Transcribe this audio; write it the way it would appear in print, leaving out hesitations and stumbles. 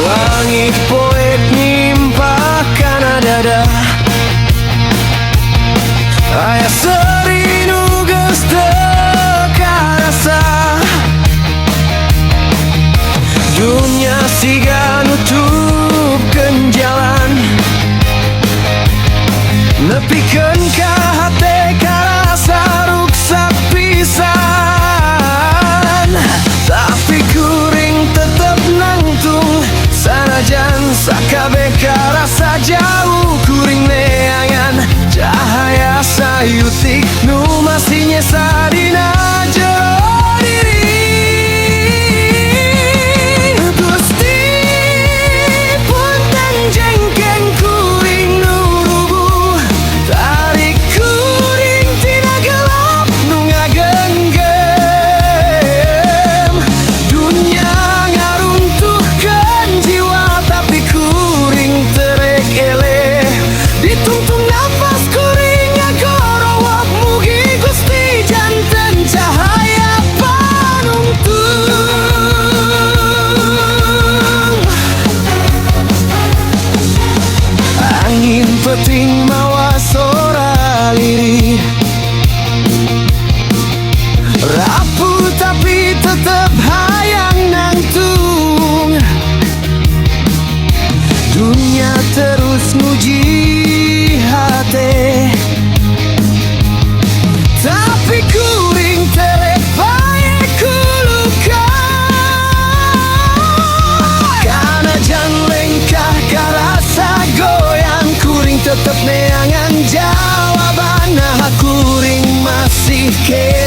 Langit poek nimpahkan dada, aya serinu geus teu karasa. Dunia siga nutupkeun jalan, nepikeun ka hate karasa ruksak pisan. Tapi kuring tetep nangtung, sanajan sakabeh karasa jauh. Kuring neangan cahaya sayutik nu masih nyesa dina jero diri. Gusti punten jengkeng kuring nu rubuh, tarik kuring tina gelap nu ngagenggam. Dunia ngaruntuhkeun jiwa, tapi kuring terek eleh. Ditungtung nafas kuring ngagorowok, mugi Gusti janten cahaya panungtung. Angin peting mawa sora lirih, rapuh tapi tetep hayang nangtung. Dunia terus nguji hate, tapi kuring terek bae kuluka. Kana jan lengkah karasa goyang, kuring tetep neangan jawaban. Nah kuring masih ke